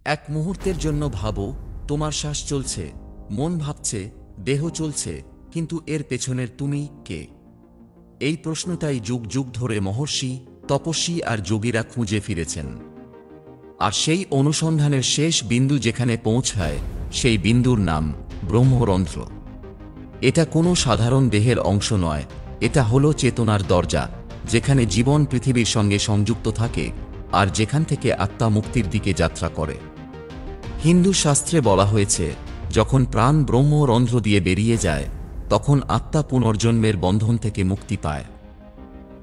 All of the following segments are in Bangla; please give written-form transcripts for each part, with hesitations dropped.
এক মুহূর্তের জন্য ভাবো, তোমার শ্বাস চলছে, মন ভাবছে, দেহ চলছে, কিন্তু এর পেছনের তুমি কে? এই প্রশ্নটাই যুগ যুগ ধরে মহর্ষি, তপস্বী আর যোগীরা খুঁজে ফিরেছেন। আর সেই অনুসন্ধানের শেষ বিন্দু যেখানে পৌঁছায়, সেই বিন্দুর নাম ব্রহ্মরন্ধ্র। এটা কোনো সাধারণ দেহের অংশ নয়, এটা হলো চেতনার দরজা, যেখানে জীবন পৃথিবীর সঙ্গে সংযুক্ত থাকে আর যেখান থেকে আত্মা মুক্তির দিকে যাত্রা করে। হিন্দু শাস্ত্রে বলা হয়েছে, যখন প্রাণ ব্রহ্মরন্ধ্র দিয়ে বেরিয়ে যায়, তখন আত্মা পুনর্জন্মের বন্ধন থেকে মুক্তি পায়।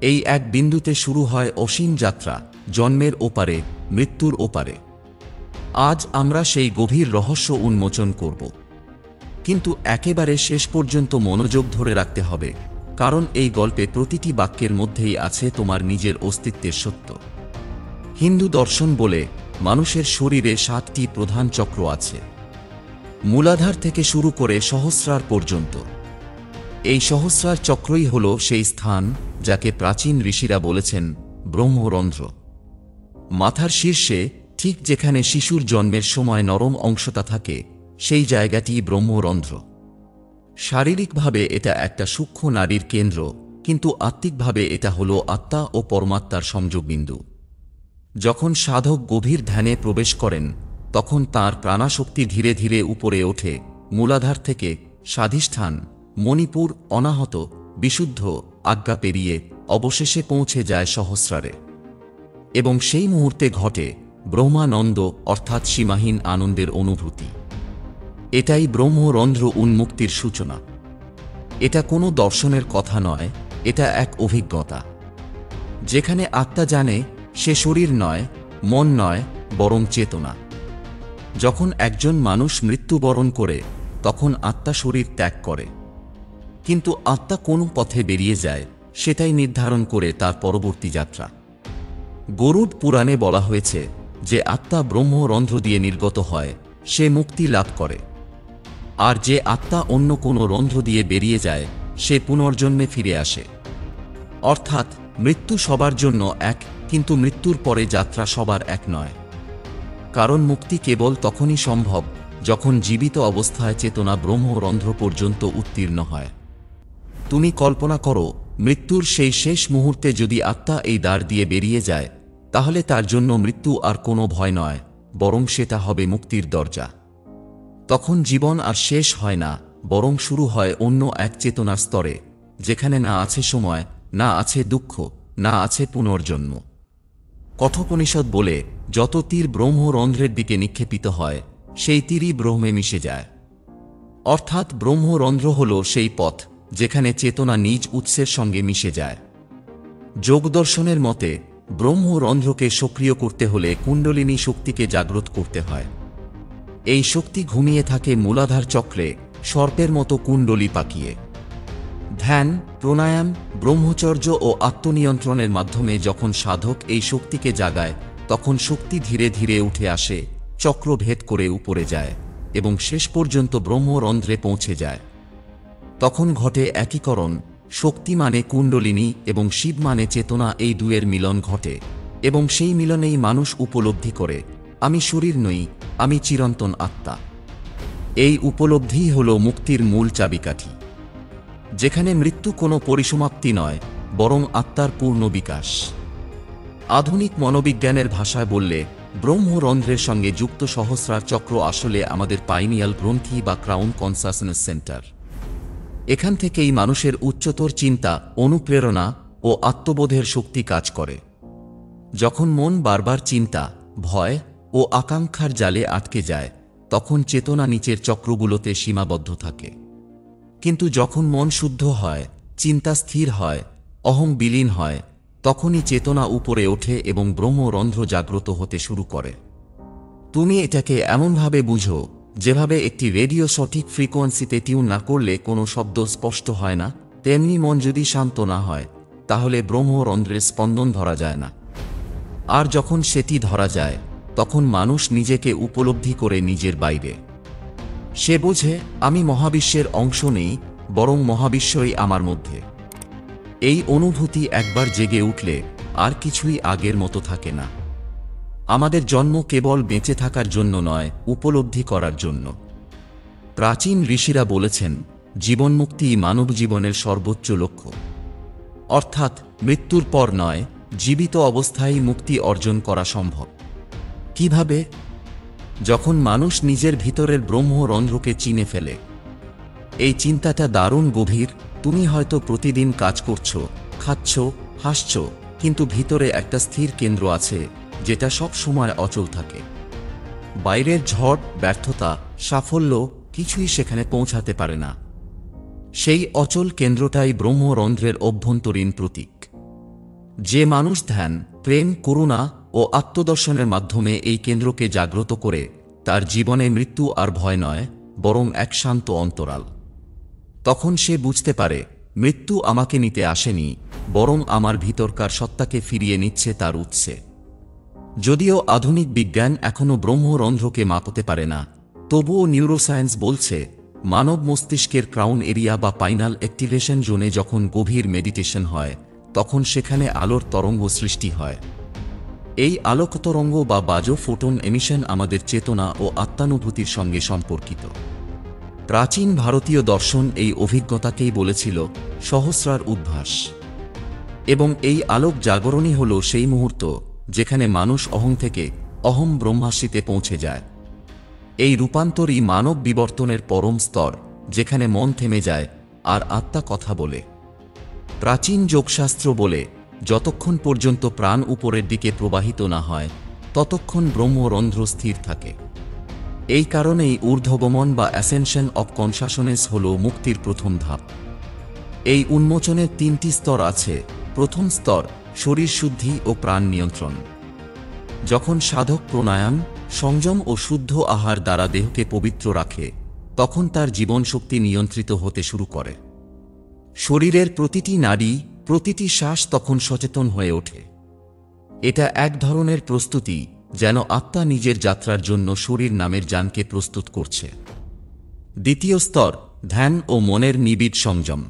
এই এক বিন্দুতে শুরু হয় অসীম যাত্রা, জন্মের ওপারে, মৃত্যুর ওপারে। আজ আমরা সেই গভীর রহস্য উন্মোচন করব। কিন্তু একেবারে শেষ পর্যন্ত মনোযোগ ধরে রাখতে হবে, কারণ এই গল্পে প্রতিটি বাক্যের মধ্যেই আছে তোমার নিজের অস্তিত্বের সত্য। হিন্দু দর্শন বলে, মানুষের শরীরে 7টি প্রধান চক্র আছে, মূলাধার থেকে শুরু করে সহস্রার পর্যন্ত। এই সহস্রার চক্রই হল সেই স্থান যাকে প্রাচীন ঋষিরা বলেছেন ব্রহ্মরন্ধ্র। মাথার শীর্ষে, ঠিক যেখানে শিশুর জন্মের সময় নরম অংশটা থাকে, সেই জায়গাটি ব্রহ্মরন্ধ্র। শারীরিকভাবে এটা একটা সূক্ষ্ম নাড়ির কেন্দ্র, কিন্তু আত্মিকভাবে এটা হল আত্মা ও পরমাত্মার সংযোগবিন্দু। যখন সাধক গভীর ধ্যানে প্রবেশ করেন, তখন তাঁর প্রাণাশক্তি ধীরে ধীরে উপরে ওঠে, মূলাধার থেকে স্বাধিষ্ঠান, মণিপুর, অনাহত, বিশুদ্ধ, আজ্ঞা পেরিয়ে অবশেষে পৌঁছে যায় সহস্রারে। এবং সেই মুহূর্তে ঘটে ব্রহ্মানন্দ, অর্থাৎ সীমাহীন আনন্দের অনুভূতি। এটাই ব্রহ্মরন্ধ্র উন্মুক্তির সূচনা। এটা কোনো দর্শনের কথা নয়, এটা এক অভিজ্ঞতা, যেখানে আত্মা জানে সে শরীর নয়, মন নয়, বরং চেতনা। যখন একজন মানুষ মৃত্যুবরণ করে, তখন আত্মা শরীর ত্যাগ করে, কিন্তু আত্মা কোন পথে বেরিয়ে যায় সেটাই নির্ধারণ করে তার পরবর্তী যাত্রা। গরুড় পুরাণে বলা হয়েছে যে আত্মা ব্রহ্মরন্ধ্র দিয়ে নির্গত হয়, সে মুক্তি লাভ করে, আর যে আত্মা অন্য কোনো রন্ধ্র দিয়ে বেরিয়ে যায়, সে পুনর্জন্মে ফিরে আসে। অর্থাৎ মৃত্যু সবার জন্য এক, কিন্তু মৃত্যুর পরে যাত্রা সবার এক নয়। কারণ মুক্তি কেবল তখনই সম্ভব যখন জীবিত অবস্থায় চেতনা ব্রহ্মরন্ধ্র পর্যন্ত উত্তীর্ণ হয়। তুমি কল্পনা করো, মৃত্যুর সেই শেষ মুহূর্তে যদি আত্মা এই দ্বার দিয়ে বেরিয়ে যায়, তাহলে তার জন্য মৃত্যু আর কোনো ভয় নয়, বরং সেটা হবে মুক্তির দরজা। তখন জীবন আর শেষ হয় না, বরং শুরু হয় অন্য এক চেতনার স্তরে, যেখানে না আছে সময়, না আছে দুঃখ, না আছে পুনর্জন্ম। কথোপনিষদ বলে, যত তীর ব্রহ্মরন্ধ্রের দিকে নিক্ষেপিত হয়, সেই তীরই ব্রহ্মে মিশে যায়। অর্থাৎ ব্রহ্মরন্ধ্র হল সেই পথ যেখানে চেতনা নিজ উৎসের সঙ্গে মিশে যায়। যোগদর্শনের মতে, ব্রহ্মরন্ধ্রকে সক্রিয় করতে হলে কুণ্ডলিনী শক্তিকে জাগ্রত করতে হয়। এই শক্তি ঘুমিয়ে থাকে মূলাধার চক্রে, সর্পের মতো কুণ্ডলী পাকিয়ে। ধ্যান, প্রাণায়াম, ব্রহ্মচর্য ও আত্মনিয়ন্ত্রণের মাধ্যমে যখন সাধক এই শক্তিকে জাগায়, তখন শক্তি ধীরে ধীরে উঠে আসে, চক্র ভেদ করে উপরে যায় এবং শেষ পর্যন্ত ব্রহ্মরন্ধ্রে পৌঁছে যায়। তখন ঘটে একীকরণ, শক্তি মানে কুণ্ডলিনী এবং শিব মানে চেতনা, এই দুয়ের মিলন ঘটে, এবং সেই মিলনেই মানুষ উপলব্ধি করে, আমি শরীর নই, আমি চিরন্তন আত্মা। এই উপলব্ধিই হল মুক্তির মূল চাবিকাঠি, যেখানে মৃত্যু কোনো পরিসমাপ্তি নয়, বরং আত্মার পূর্ণ বিকাশ। আধুনিক মনোবিজ্ঞানের ভাষায় বললে, ব্রহ্মরন্ধ্রের সঙ্গে যুক্ত সহস্রার চক্র আসলে আমাদের পাইনিয়াল গ্রন্থি বা ক্রাউন কনসাসনেস সেন্টার। এখান থেকেই মানুষের উচ্চতর চিন্তা, অনুপ্রেরণা ও আত্মবোধের শক্তি কাজ করে। যখন মন বারবার চিন্তা, ভয় ও আকাঙ্ক্ষার জালে আটকে যায়, তখন চেতনা নিচের চক্রগুলোতে সীমাবদ্ধ থাকে। কিন্তু যখন মন শুদ্ধ হয়, চিন্তা স্থির হয়, অহং বিলীন হয়, তখনই চেতনা উপরে ওঠে এবং ব্রহ্মরন্ধ্র জাগ্রত হতে শুরু করে। তুমি এটাকে এমনভাবে বুঝো, যেভাবে একটি রেডিও সঠিক ফ্রিকোয়েন্সিতে টিউন না করলে কোনো শব্দ স্পষ্ট হয় না, তেমনি মন যদি শান্ত না হয়, তাহলে ব্রহ্মরন্ধ্রের স্পন্দন ধরা যায় না। আর যখন সেটি ধরা যায়, তখন মানুষ নিজেকে উপলব্ধি করে নিজের বাইরে। সে বোঝে, আমি মহাবিশ্বের অংশ নেই, বরং মহাবিশ্বই আমার মধ্যে। এই অনুভূতি একবার জেগে উঠলে আর কিছুই আগের মতো থাকে না। আমাদের জন্ম কেবল বেঁচে থাকার জন্য নয়, উপলব্ধি করার জন্য। প্রাচীন ঋষিরা বলেছেন, জীবনমুক্তিই মানব জীবনের সর্বোচ্চ লক্ষ্য। অর্থাৎ মৃত্যুর পর নয়, জীবিত অবস্থায় মুক্তি অর্জন করা সম্ভব। কিভাবে? যখন মানুষ নিজের ভিতরের ব্রহ্মরন্ধ্রকে চিনে ফেলে। এই চিন্তাটা দারুণ গভীর। তুমি হয়তো প্রতিদিন কাজ করছো, খাচ্ছ, হাসছ, কিন্তু ভিতরে একটা স্থির কেন্দ্র আছে যেটা সব সময় অচল থাকে। বাইরের ঝড়, ব্যর্থতা, সাফল্য কিছুই সেখানে পৌঁছাতে পারে না। সেই অচল কেন্দ্রটাই ব্রহ্মরন্ধ্রের অভ্যন্তরীণ প্রতীক। যে মানুষ ধ্যান, প্রেম, করুণা ও আত্মদর্শনের মাধ্যমে এই কেন্দ্রকে জাগ্রত করে, তার জীবনে মৃত্যু আর ভয় নয়, বরং এক শান্ত অন্তরাল। তখন সে বুঝতে পারে, মৃত্যু আমাকে নিতে আসেনি, বরং আমার ভিতরকার সত্তাকে ফিরিয়ে নিচ্ছে তার উৎসে। যদিও আধুনিক বিজ্ঞান এখনও ব্রহ্মরন্ধ্রকে মাপতে পারে না, তবুও নিউরোসায়েন্স বলছে, মানব মস্তিষ্কের ক্রাউন এরিয়া বা পাইনাল অ্যাক্টিভেশন জোনে যখন গভীর মেডিটেশন হয়, তখন সেখানে আলোর তরঙ্গ সৃষ্টি হয়। এই আলোক তরঙ্গ বা বাজো ফোটন এমিশন আমাদের চেতনা ও আত্মানুভূতির সঙ্গে সম্পর্কিত। প্রাচীন ভারতীয় দর্শন এই অভিজ্ঞতাকেই বলেছিল সহস্রার উদ্ভাস। এবং এই আলোক জাগরণই হল সেই মুহূর্ত যেখানে মানুষ অহং থেকে অহম ব্রহ্মাস্মিতে পৌঁছে যায়। এই রূপান্তরই মানব বিবর্তনের পরম স্তর, যেখানে মন থেমে যায় আর আত্মা কথা বলে। প্রাচীন যোগশাস্ত্র বলে, যতক্ষণ পর্যন্ত প্রাণ উপরের দিকে প্রবাহিত না হয়, ততক্ষণ ব্রহ্মরন্ধ্র স্থির থাকে। এই কারণেই ঊর্ধ্বগমন বা অ্যাসেনশন অব কনশাসনেস হল মুক্তির প্রথম ধাপ। এই উন্মোচনের 3টি স্তর আছে। প্রথম স্তর, শরীর শুদ্ধি ও প্রাণ নিয়ন্ত্রণ। যখন সাধক প্রাণায়াম, সংযম ও শুদ্ধ আহার দ্বারা দেহকে পবিত্র রাখে, তখন তার জীবনশক্তি নিয়ন্ত্রিত হতে শুরু করে। শরীরের প্রতিটি নাড়ি, প্রতিটি শ্বাস তখন সচেতন হয়ে ওঠে। এটা এক ধরনের প্রস্তুতি, যেন আত্মা নিজের যাত্রার জন্য শরীর নামের যানকে প্রস্তুত করছে। দ্বিতীয় স্তর, ধ্যান ও মনের নিবিড় সংযম।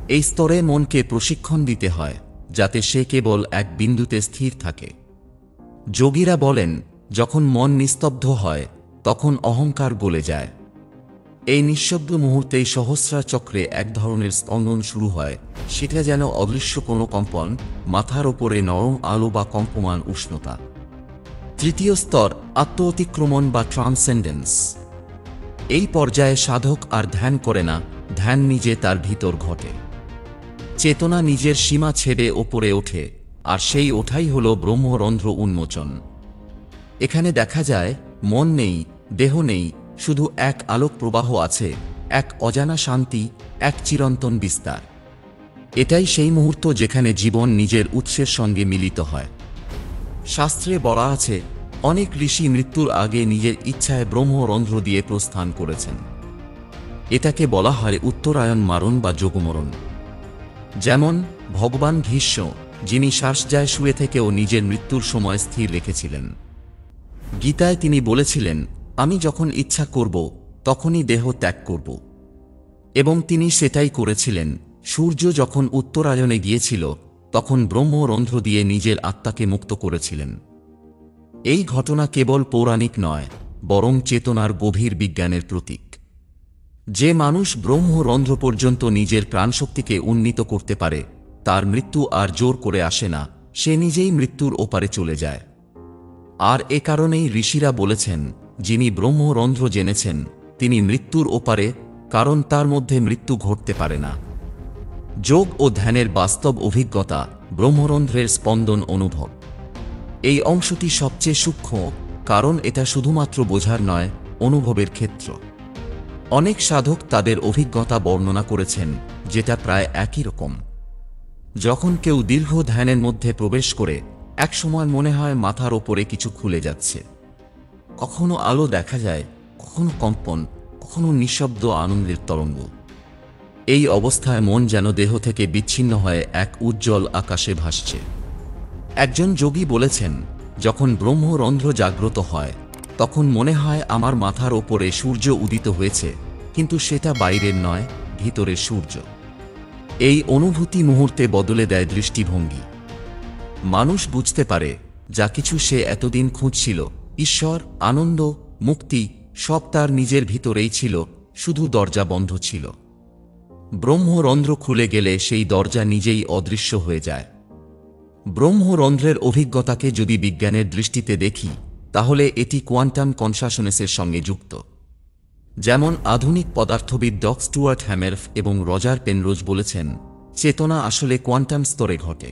এই স্তরে মনকে প্রশিক্ষণ দিতে হয়, যাতে সে কেবল এক বিন্দুতে স্থির থাকে। যোগীরা বলেন, যখন মন নিস্তব্ধ হয়, তখন অহংকার গলে যায়। এই নিঃশব্দ মুহূর্তেই সহস্রার চক্রে এক ধরনের স্পন্দন শুরু হয়। সেটা যেন অদৃশ্য কোনো কম্পন, মাথার ওপরে নরম আলো বা কম্পমান উষ্ণতা। তৃতীয় স্তর, আত্ম অতিক্রমণ বা ট্রান্সেন্ডেন্স। এই পর্যায়ে সাধক আর ধ্যান করে না, ধ্যান নিজে তার ভিতর ঘটে। চেতনা নিজের সীমা ছেড়ে ওপরে ওঠে, আর সেই ওঠাই হল ব্রহ্মরন্ধ্র উন্মোচন। এখানে দেখা যায়, মন নেই, দেহ নেই, শুধু এক আলোক প্রবাহ আছে, এক অজানা শান্তি, এক চিরন্তন বিস্তার। এটাই সেই মুহূর্ত যেখানে জীবন নিজের উৎসের সঙ্গে মিলিত হয়। শাস্ত্রে বলা আছে, অনেক ঋষি মৃত্যুর আগে নিজের ইচ্ছায় ব্রহ্মরন্ধ্র দিয়ে প্রস্থান করেছেন। এটাকে বলা হয় উত্তরায়ণ মারণ বা যোগমরণ। যেমন ভগবান ভীষ্ম, যিনি শ্বাসজায় শুয়ে থেকেও নিজের মৃত্যুর সময় স্থির রেখেছিলেন। গীতায় তিনি বলেছিলেন, আমি যখন ইচ্ছা করব, তখনই দেহ ত্যাগ করব। এবং তিনি সেটাই করেছিলেন। সূর্য যখন উত্তরায়ণে গিয়েছিল, তখন ব্রহ্মরন্ধ্র দিয়ে নিজের আত্মাকে মুক্ত করেছিলেন। এই ঘটনা কেবল পৌরাণিক নয়, বরং চেতনার গভীর বিজ্ঞানের প্রতীক। যে মানুষ ব্রহ্মরন্ধ্র পর্যন্ত নিজের প্রাণশক্তিকে উন্নীত করতে পারে, তার মৃত্যু আর জোর করে আসে না, সে নিজেই মৃত্যুর ওপারে চলে যায়। আর এ কারণেই ঋষিরা বলেছেন, যিনি ব্রহ্মরন্ধ্র জেনেছেন, তিনি মৃত্যুর ওপারে, কারণ তার মধ্যে মৃত্যু ঘটতে পারে না। যোগ ও ধ্যানের বাস্তব অভিজ্ঞতা, ব্রহ্মরন্ধ্রের স্পন্দন অনুভব। এই অংশটি সবচেয়ে সূক্ষ্ম, কারণ এটা শুধুমাত্র বোঝার নয়, অনুভবের ক্ষেত্র। অনেক সাধক তাদের অভিজ্ঞতা বর্ণনা করেছেন, যেটা প্রায় একই রকম। যখন কেউ দীর্ঘ ধ্যানের মধ্যে প্রবেশ করে, একসময় মনে হয় মাথার ওপরে কিছু খুলে যাচ্ছে। কখনো আলো দেখা যায়, কখনো কম্পন, কখনো নিঃশব্দ আনন্দের তরঙ্গ। এই অবস্থায় মন যেন দেহ থেকে বিচ্ছিন্ন হয়ে এক উজ্জ্বল আকাশে ভাসছে। একজন যোগী বলেছেন, যখন ব্রহ্মরন্ধ্র জাগ্রত হয়, তখন মনে হয় আমার মাথার ওপরে সূর্য উদিত হয়েছে, কিন্তু সেটা বাইরের নয়, ভিতরের সূর্য। এই অনুভূতি মুহূর্তে বদলে দেয় দৃষ্টিভঙ্গি। মানুষ বুঝতে পারে, যা কিছু সে এতদিন খুঁজছিল, ঈশ্বর, আনন্দ, মুক্তি, সব তার নিজের ভিতরেই ছিল, শুধু দরজা বন্ধ ছিল। ব্রহ্মরন্ধ্র খুলে গেলে সেই দরজা নিজেই অদৃশ্য হয়ে যায়। ব্রহ্মরন্ধ্রের অভিজ্ঞতাকে যদি বিজ্ঞানের দৃষ্টিতে দেখি, তাহলে এটি কোয়ান্টাম কনশাসনেসের সঙ্গে যুক্ত। যেমন আধুনিক পদার্থবিদ ডক স্টুয়ার্ট হ্যামেরফ এবং রজার পেনরোজ বলেছেন, চেতনা আসলে কোয়ান্টাম স্তরে ঘটে,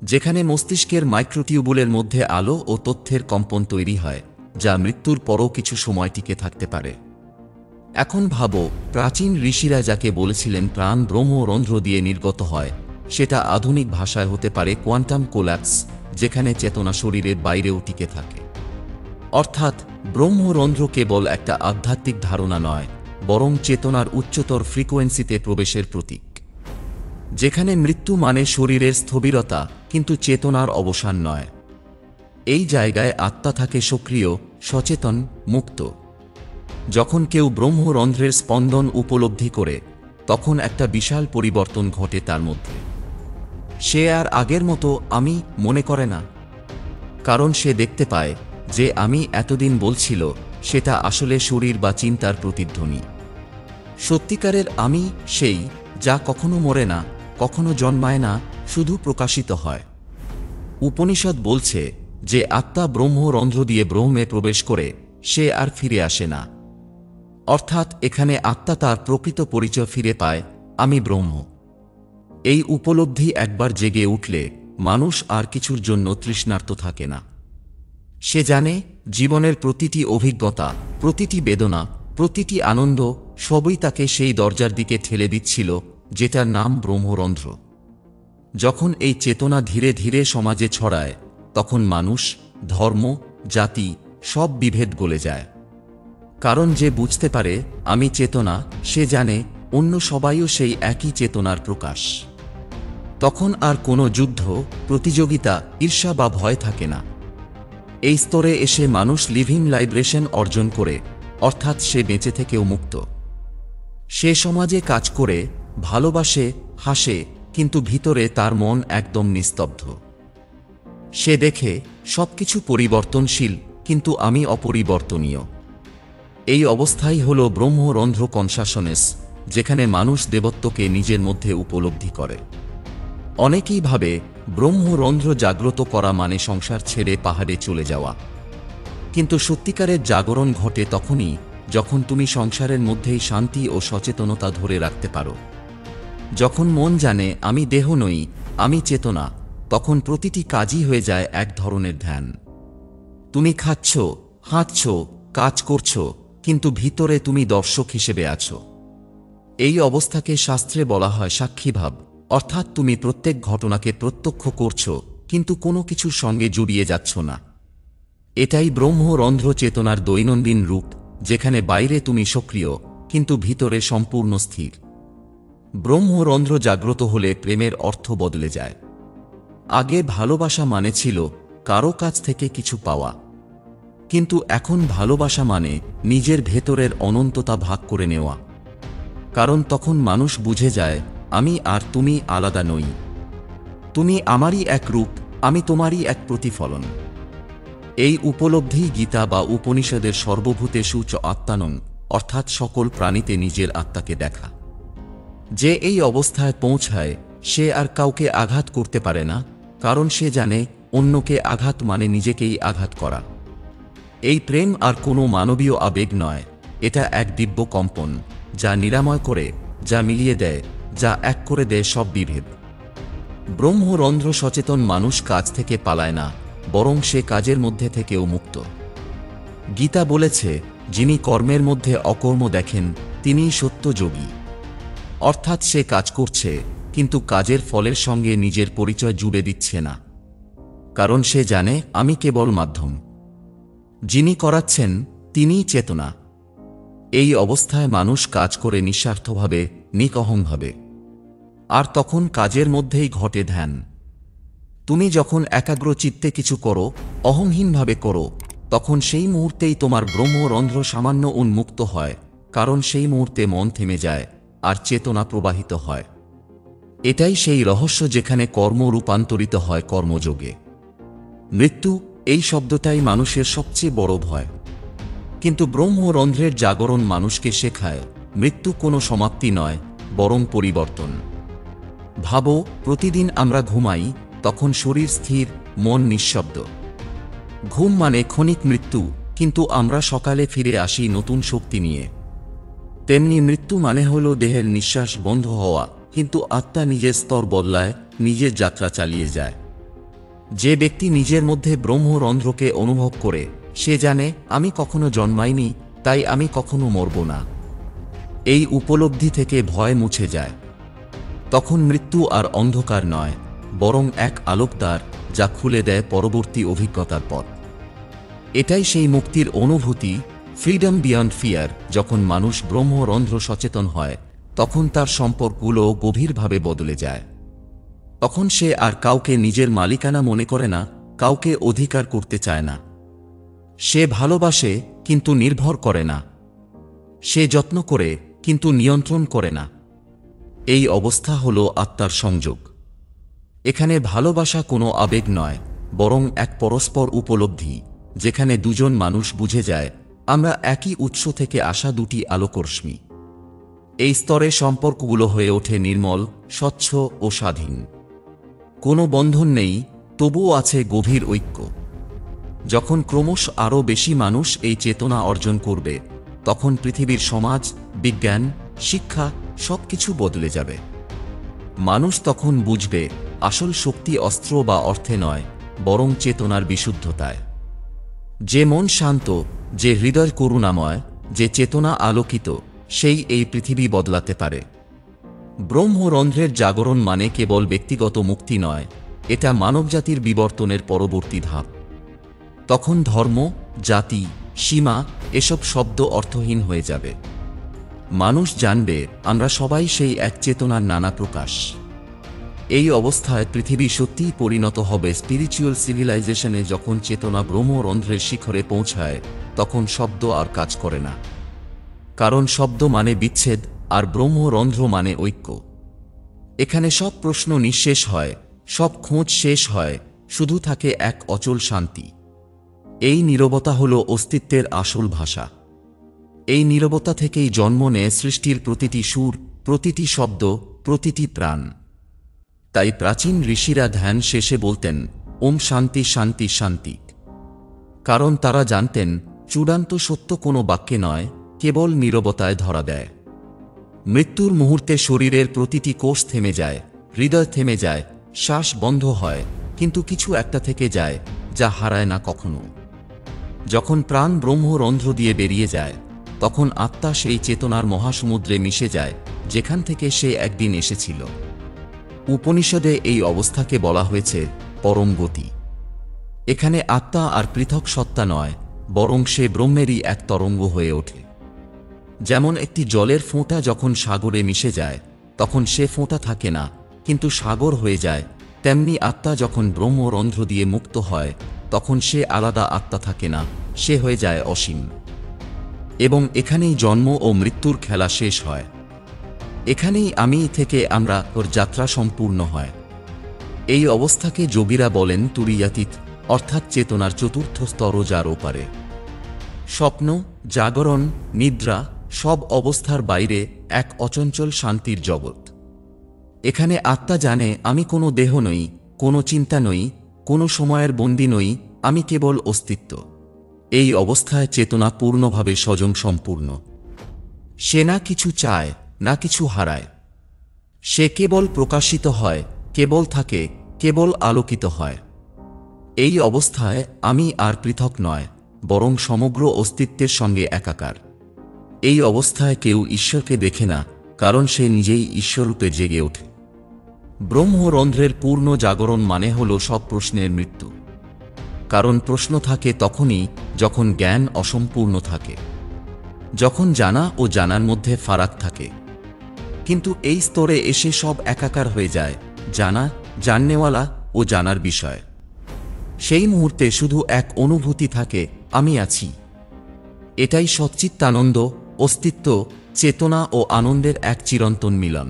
যেখানে মস্তিষ্কের মাইক্রোটিউবুলের মধ্যে আলো ও তথ্যের কম্পন তৈরি হয়, যা মৃত্যুর পরও কিছু সময় টিকে থাকতে পারে। এখন ভাবো, প্রাচীন ঋষিরা যাকে বলেছিলেন প্রাণ ব্রহ্মরন্ধ্র দিয়ে নির্গত হয়, সেটা আধুনিক ভাষায় হতে পারে কোয়ান্টাম কোল্যাপস, যেখানে চেতনা শরীরের বাইরেও টিকে থাকে। অর্থাৎ ব্রহ্মরন্ধ্র কেবল একটা আধ্যাত্মিক ধারণা নয়, বরং চেতনার উচ্চতর ফ্রিকোয়েন্সিতে প্রবেশের প্রতীক। যেখানে মৃত্যু মানে শরীরের স্থবিরতা, কিন্তু চেতনার অবসান নয়। এই জায়গায় আত্মা থাকে সক্রিয়, সচেতন, মুক্ত। যখন কেউ ব্রহ্মরন্ধ্রের স্পন্দন উপলব্ধি করে, তখন একটা বিশাল পরিবর্তন ঘটে তার মধ্যে। সে আর আগের মতো আমি মনে করে না, কারণ সে দেখতে পায় যে আমি এতদিন বলছিল সেটা আসলে শরীর বা চিন্তার প্রতিধ্বনি। সত্যিকারের আমি সেই, যা কখনো মরে না, কখনো জন্মায় না, শুধু প্রকাশিত হয়। উপনিষদ বলছে যে আত্মা ব্রহ্মরন্ধ্র দিয়ে ব্রহ্মে প্রবেশ করে, সে আর ফিরে আসে না। অর্থাৎ এখানে আত্মা তার প্রকৃত পরিচয় ফিরে পায়, আমি ব্রহ্ম। এই উপলব্ধি একবার জেগে উঠলে মানুষ আর কিছুর জন্য তৃষ্ণার্ত থাকে না। সে জানে জীবনের প্রতিটি অভিজ্ঞতা, প্রতিটি বেদনা, প্রতিটি আনন্দ সবই তাকে সেই দরজার দিকে ঠেলে দিচ্ছিল, যেটার নাম ব্রহ্মরন্ধ্র। যখন এই চেতনা ধীরে ধীরে সমাজে ছড়ায়, তখন মানুষ, ধর্ম, জাতি সব বিভেদ গলে যায়। কারণ যে বুঝতে পারে আমি চেতনা, সে জানে অন্য সবাইও সেই একই চেতনার প্রকাশ। তখন আর কোনো যুদ্ধ, প্রতিযোগিতা, ঈর্ষা বা ভয় থাকে না। এই স্তরে এসে মানুষ লিভিং লাইব্রেশন অর্জন করে, অর্থাৎ সে বেঁচে থেকেও মুক্ত। সে সমাজে কাজ করে, ভালোবাসে, হাসে, কিন্তু ভিতরে তার মন একদম নিস্তব্ধ। সে দেখে সবকিছু পরিবর্তনশীল, কিন্তু আমি অপরিবর্তনীয়। এই অবস্থাই হল ব্রহ্মরন্ধ্র কনশাসনেস, যেখানে মানুষ দেবত্বকে নিজের মধ্যে উপলব্ধি করে। অনেকেই ভাবে ব্রহ্মরন্ধ্র জাগ্রত করা মানে সংসার ছেড়ে পাহাড়ে চলে যাওয়া। কিন্তু সত্যিকারের জাগরণ ঘটে তখনই যখন তুমি সংসারের মধ্যেই শান্তি ও সচেতনতা ধরে রাখতে পারো। যখন মন জানে আমি দেহ নই, আমি চেতনা, তখন প্রতিটি কাজই হয়ে যায় এক ধরনের ধ্যান। তুমি খাচ্ছ, হাঁটছ, কাজ করছ, কিন্তু ভিতরে তুমি দর্শক হিসেবে আছো। এই অবস্থাকে শাস্ত্রে বলা হয় সাক্ষীভাব, অর্থাৎ তুমি প্রত্যেক ঘটনাকে প্রত্যক্ষ করছো, কিন্তু কোনো কিছুর সঙ্গে জড়িয়ে যাচ্ছ না। এটাই ব্রহ্মরন্ধ্র চেতনার দৈনন্দিন রূপ, যেখানে বাইরে তুমি সক্রিয়, কিন্তু ভিতরে সম্পূর্ণ স্থির। ব্রহ্মরন্ধ্র জাগ্রত হলে প্রেমের অর্থ বদলে যায়। আগে ভালোবাসা মানে ছিল কারো কাছ থেকে কিছু পাওয়া, কিন্তু এখন ভালোবাসা মানে নিজের ভেতরের অনন্ততা ভাগ করে নেওয়া। কারণ তখন মানুষ বুঝে যায় আমি আর তুমি আলাদা নই। তুমি আমারই এক রূপ, আমি তোমারই এক প্রতিফলন। এই উপলব্ধি গীতা বা উপনিষদের সর্বভূতেষু চ আত্মানং, অর্থাৎ সকল প্রাণীতে নিজের আত্মাকে দেখা। যে এই অবস্থায় পৌঁছায় সে আর কাউকে আঘাত করতে পারে না, কারণ সে জানে অন্যকে আঘাত মানে নিজেকেই আঘাত করা। এই প্রেম আর কোনো মানবীয় আবেগ নয়, এটা এক দিব্য কম্পন, যা নিরাময় করে, যা মিলিয়ে দেয়, যা এক করে দেয় সব বিভেদ। ব্রহ্মরন্ধ্র সচেতন মানুষ কাজ থেকে পালায় না, বরং সে কাজের মধ্যে থেকেও মুক্ত। গীতা বলেছে, যিনি কর্মের মধ্যে অকর্ম দেখেন তিনিই সত্য যোগী। অর্থাৎ সে কাজ করছে, কিন্তু কাজের ফলের সঙ্গে নিজের পরিচয় জুড়ে দিচ্ছে না, কারণ সে জানে আমি কেবল মাধ্যম। যিনি করাচ্ছেন তিনিই চেতনা। এই অবস্থায় মানুষ কাজ করে নিঃস্বার্থভাবে, নিকহংভাবে। আর তখন কাজের মধ্যেই ঘটে ধ্যান। তুমি যখন একাগ্র চিত্তে কিছু করো, অহংহীনভাবে করো, তখন সেই মুহূর্তেই তোমার ব্রহ্মরন্ধ্র সামান্য উন্মুক্ত হয়, কারণ সেই মুহূর্তে মন থেমে যায় আর চেতনা প্রবাহিত হয়। এটাই সেই রহস্য যেখানে কর্ম রূপান্তরিত হয় কর্মযোগে। মৃত্যু, এই শব্দটাই মানুষের সবচেয়ে বড় ভয়। কিন্তু ব্রহ্মরন্ধ্রের জাগরণ মানুষকে শেখায় মৃত্যু কোনো সমাপ্তি নয়, বরং পরিবর্তন। ভাবো, প্রতিদিন আমরা ঘুমাই, তখন শরীর স্থির, মন নিঃশব্দ। ঘুম মানে ক্ষণিক মৃত্যু, কিন্তু আমরা সকালে ফিরে আসি নতুন শক্তি নিয়ে। তেমনি মৃত্যু মানে হল দেহের নিঃশ্বাস বন্ধ হওয়া, কিন্তু আত্মা নিজের স্তর বদলায়, নিজের যাত্রা চালিয়ে যায়। যে ব্যক্তি নিজের মধ্যে ব্রহ্মরন্ধ্রকে অনুভব করে, সে জানে, আমি কখনো জন্মাইনি, তাই আমি কখনো মরব না। এই উপলব্ধি থেকে ভয় মুছে যায়। তখন মৃত্যু আর অন্ধকার নয়, বরং এক আলোকদ্বার, যা খুলে দেয় পরবর্তী অভিজ্ঞতার পথ। এটাই সেই মুক্তির অনুভূতি, ফ্রিডম বিয়ন্ড ফিয়ার। যখন মানুষ ব্রহ্মরন্ধ্র সচেতন হয়, তখন তার সম্পর্কগুলো গভীরভাবে বদলে যায়। তখন সে আর কাউকে নিজের মালিকানা মনে করে না, কাউকে অধিকার করতে চায় না। সে ভালোবাসে, কিন্তু নির্ভর করে না। সে যত্ন করে, কিন্তু নিয়ন্ত্রণ করে না। এই অবস্থা হল আত্মার সংযোগ। এখানে ভালোবাসা কোনো আবেগ নয়, বরং এক পরস্পর উপলব্ধি, যেখানে দুজন মানুষ বুঝে যায়, আমরা একই উৎস থেকে আসা দুটি আলোকরশ্মি। এই স্তরে সম্পর্কগুলো হয়ে ওঠে নির্মল, স্বচ্ছ ও স্বাধীন। কোনো বন্ধন নেই, তবুও আছে গভীর ঐক্য। যখন ক্রমশ আরও বেশি মানুষ এই চেতনা অর্জন করবে, তখন পৃথিবীর সমাজ, বিজ্ঞান, শিক্ষা সবকিছু বদলে যাবে। মানুষ তখন বুঝবে, আসল শক্তি অস্ত্র বা অর্থে নয়, বরং চেতনার বিশুদ্ধতায়। যে মন শান্ত, যে হৃদয় করুণাময়, যে চেতনা আলোকিত, সেই এই পৃথিবী বদলাতে পারে। ব্রহ্মরন্ধ্রের জাগরণ মানে কেবল ব্যক্তিগত মুক্তি নয়, এটা মানবজাতির বিবর্তনের পরবর্তী ধাপ। তখন ধর্ম, জাতি, সীমা এসব শব্দ অর্থহীন হয়ে যাবে। মানুষ জানবে, আমরা সবাই সেই এক চেতনার নানা প্রকাশ। এই অবস্থায় পৃথিবী সত্যিই পরিণত হবে স্পিরিচুয়াল সিভিলাইজেশনে। যখন চেতনা ব্রহ্মরন্ধ্রের শিখরে পৌঁছায়, তখন শব্দ আর কাজ করে না। কারণ শব্দ মানে বিচ্ছেদ, আর ব্রহ্মরন্ধ্র মানে ঐক্য। এখানে সব প্রশ্ন নিঃশেষ হয়, সব খোঁজ শেষ হয়, শুধু থাকে এক অচল শান্তি। এই নীরবতা হল অস্তিত্বের আসল ভাষা। এই নীরবতা থেকেই জন্ম নেয় সৃষ্টির প্রতিটি সুর, প্রতিটি শব্দ, প্রতিটি প্রাণ। তাই প্রাচীন ঋষিরা ধ্যান শেষে বলতেন, ওম শান্তি শান্তি শান্তি। কারণ তারা জানতেন, চূড়ান্ত সত্য কোনো বাক্যে নয়, কেবল নীরবতায় ধরা দেয়। মৃত্যুর মুহূর্তে শরীরের প্রতিটি কোষ থেমে যায়, হৃদয় থেমে যায়, শ্বাস বন্ধ হয়, কিন্তু কিছু একটা থেকে যায়, যা হারায় না কখনো। যখন প্রাণ ব্রহ্মরন্ধ্র দিয়ে বেরিয়ে যায়, তখন আত্মা সেই চেতনার মহাসমুদ্রে মিশে যায়, যেখান থেকে সে একদিন এসেছিল। উপনিষদে এই অবস্থাকে বলা হয়েছে পরম গতি। এখানে আত্মা আর পৃথক সত্তা নয়, বরং সে ব্রহ্মেরই এক তরঙ্গ হয়ে ওঠে। যেমন একটি জলের ফোঁটা যখন সাগরে মিশে যায়, তখন সে ফোঁটা থাকে না, কিন্তু সাগর হয়ে যায়। তেমনি আত্মা যখন ব্রহ্মরন্ধ্র দিয়ে মুক্ত হয়, তখন সে আলাদা আত্মা থাকে না, সে হয়ে যায় অসীম। এবং এখানেই জন্ম ও মৃত্যুর খেলা শেষ হয়। এখানেই আমি থেকে আমরা ওর যাত্রা সম্পূর্ণ হয়। এই অবস্থাকে যোগীরা বলেন তুরীয়াতীত, অর্থাৎ চেতনার চতুর্থ স্তর, যার ওপারে স্বপ্ন, জাগরণ, নিদ্রা সব অবস্থার বাইরে এক অচঞ্চল শান্তির জগৎ। এখানে আত্মা জানে, আমি কোনো দেহ নই, কোনো চিন্তা নই, কোনো সময়ের বন্দী নই, আমি কেবল অস্তিত্ব। এই অবস্থায় চেতনা পূর্ণভাবে স্বয়ং সম্পূর্ণ। সে না কিছু চায়, না কিছু হারায়। সে কেবল প্রকাশিত হয়, কেবল থাকে, কেবল আলোকিত হয়। এই অবস্থায় আমি আর পৃথক নয়, বরং সমগ্র অস্তিত্বের সঙ্গে একাকার। এই অবস্থায় কেউ ঈশ্বরকে দেখে না, কারণ সে নিজেই ঈশ্বররূপে জেগে ওঠে। ব্রহ্মরন্ধ্রের পূর্ণ জাগরণ মানে হল সব প্রশ্নের মৃত্যু। কারণ প্রশ্ন থাকে তখনই যখন জ্ঞান অসম্পূর্ণ থাকে, যখন জানা ও জানার মধ্যে ফারাক থাকে। কিন্তু এই স্তরে এসে সব একাকার হয়ে যায়, জানা, জাননেওয়ালা ও জানার বিষয়। সেই মুহূর্তে শুধু এক অনুভূতি থাকে, আমি আছি। এটাই সচ্চিত্তানন্দ, অস্তিত্ব, চেতনা ও আনন্দের এক চিরন্তন মিলন।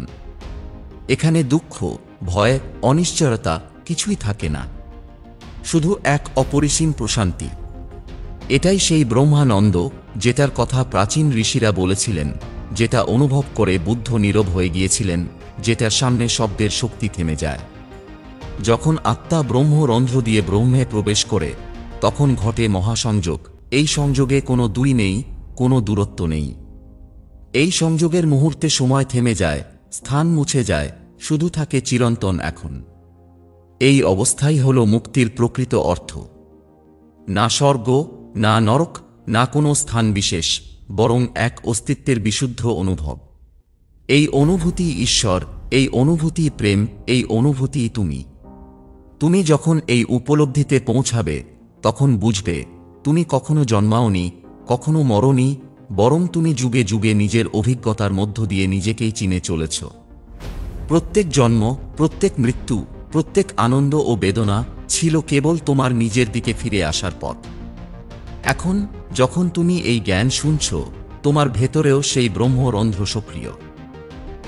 এখানে দুঃখ, ভয়, অনিশ্চয়তা কিছুই থাকে না। শুধু এক অপরিসীম প্রশান্তি। এটাই সেই ব্রহ্মানন্দ যেটার কথা প্রাচীন ঋষিরা বলেছিলেন, যেটা অনুভব করে বুদ্ধ নীরব হয়ে গিয়েছিলেন, যেটার সামনে শব্দের শক্তি থেমে যায়। যখন আত্মা ব্রহ্মরন্ধ্র দিয়ে ব্রহ্মে প্রবেশ করে তখন ঘটে মহাসংযোগ। এই সংযোগে কোনো দুই নেই, কোনো দূরত্ব নেই। এই সংযোগের মুহূর্তে সময় থেমে যায়, স্থান মুছে যায়, শুধু থাকে চিরন্তন এখন। এই অবস্থাই হল মুক্তির প্রকৃত অর্থ। না স্বর্গ, না নরক, না কোনো স্থান বিশেষ, বরং এক অস্তিত্বের বিশুদ্ধ অনুভব। এই অনুভূতি ঈশ্বর, এই অনুভূতি প্রেম, এই অনুভূতি তুমি। তুমি যখন এই উপলব্ধিতে পৌঁছাবে তখন বুঝবে তুমি কখনো জন্মাওনি, কখনো মরনি, বরং তুমি যুগে যুগে নিজের অভিজ্ঞতার মধ্য দিয়ে নিজেকেই চিনে চলেছ। প্রত্যেক জন্ম, প্রত্যেক মৃত্যু, প্রত্যেক আনন্দ ও বেদনা ছিল কেবল তোমার নিজের দিকে ফিরে আসার পথ। এখন যখন তুমি এই জ্ঞান শুনছ, তোমার ভেতরেও সেই ব্রহ্মরন্ধ্র সক্রিয়।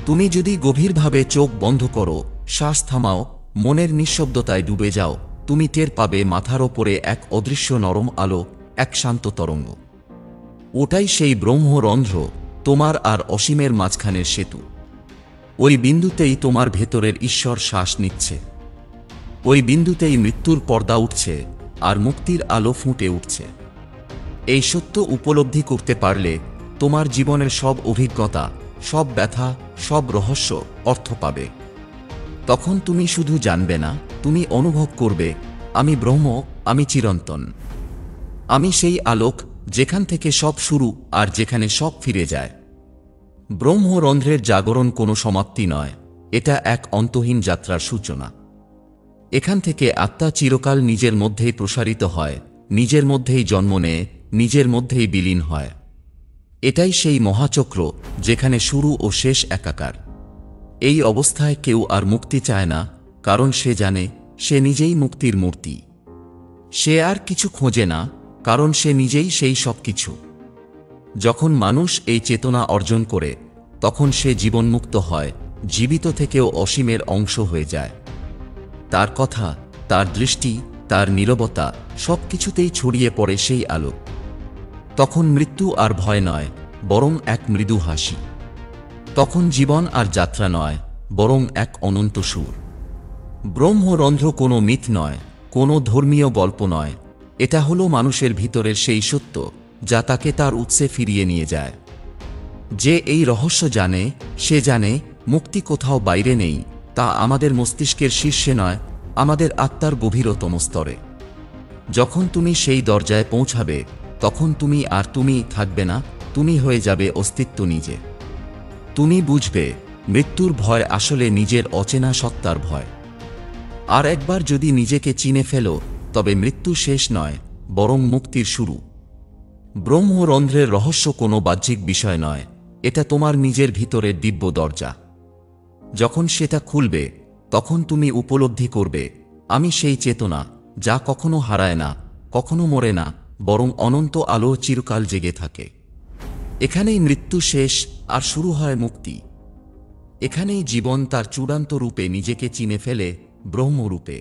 তুমি যদি গভীরভাবে চোখ বন্ধ করো, শ্বাস থামাও, মনের নিঃশব্দতায় ডুবে যাও, তুমি টের পাবে মাথার ওপরে এক অদৃশ্য নরম আলো, এক শান্ত তরঙ্গ। ওটাই সেই ব্রহ্মরন্ধ্র, তোমার আর অসীমের মাঝখানের সেতু। ওই বিন্দুতেই তোমার ভেতরের ঈশ্বর শ্বাস নিচ্ছে। ওই বিন্দুতেই মৃত্যুর পর্দা উঠছে আর মুক্তির আলো ফুটে উঠছে। এই সত্য উপলব্ধি করতে পারলে তোমার জীবনের সব অভিজ্ঞতা, সব ব্যথা, সব রহস্য অর্থ পাবে। তখন তুমি শুধু জানবে না, তুমি অনুভব করবে, আমি ব্রহ্ম, আমি চিরন্তন। আমি সেই আলোক যেখান থেকে সব শুরু আর যেখানে সব ফিরে যায়। ব্রহ্মরন্ধ্রের জাগরণ কোনো সমাপ্তি নয়, এটা এক অন্তহীন যাত্রার সূচনা। এখান থেকে আত্মা চিরকাল নিজের মধ্যেই প্রসারিত হয়, নিজের মধ্যেই জন্ম নেয়, নিজের মধ্যেই বিলীন হয়। এটাই সেই মহাচক্র যেখানে শুরু ও শেষ একাকার। এই অবস্থায় কেউ আর মুক্তি চায় না, কারণ সে জানে সে নিজেই মুক্তির মূর্তি। সে আর কিছু খোঁজে না, কারণ সে নিজেই সেই সব কিছু। যখন মানুষ এই চেতনা অর্জন করে তখন সে জীবনমুক্ত হয়, জীবিত থেকেও অসীমের অংশ হয়ে যায়। তার কথা, তার দৃষ্টি, তার নীরবতা সবকিছুতেই ছড়িয়ে পড়ে সেই আলো। তখন মৃত্যু আর ভয় নয়, বরং এক মৃদু হাসি। তখন জীবন আর যাত্রা নয়, বরং এক অনন্ত সুর। ব্রহ্মরন্ধ্র কোনো মিথ নয়, কোনো ধর্মীয় গল্প নয়, এটা হলো মানুষের ভিতরের সেই সত্য যা তাকে তার উৎসে ফিরিয়ে নিয়ে যায়। যে এই রহস্য জানে, সে জানে মুক্তি কোথাও বাইরে নেই, তা আমাদের মস্তিষ্কের শীর্ষে নয়, আমাদের আত্মার গভীরতম স্তরে। যখন তুমি সেই দরজায় পৌঁছাবে তখন তুমি আর তুমি থাকবে না, তুমি হয়ে যাবে অস্তিত্ব নিজে। তুমি বুঝবে মৃত্যুর ভয় আসলে নিজের অচেনা সত্তার ভয়। আর একবার যদি নিজেকে চিনে ফেলো তবে মৃত্যু শেষ নয়, বরং মুক্তির শুরু। ব্রহ্মরন্ধ্রের রহস্য কোনো বাহ্যিক বিষয় নয়, এটা তোমার নিজের ভিতরের দিব্য দরজা। যখন সেটা খুলবে তখন তুমি উপলব্ধি করবে, আমি সেই চেতনা যা কখনো হারায় না, কখনো মরে না, বরং অনন্ত আলো চিরকাল জেগে থাকে। এখানেই মৃত্যু শেষ আর শুরু হয় মুক্তি। এখানেই জীবন তার চূড়ান্ত রূপে নিজেকে চিনে ফেলে, ব্রহ্মরূপে।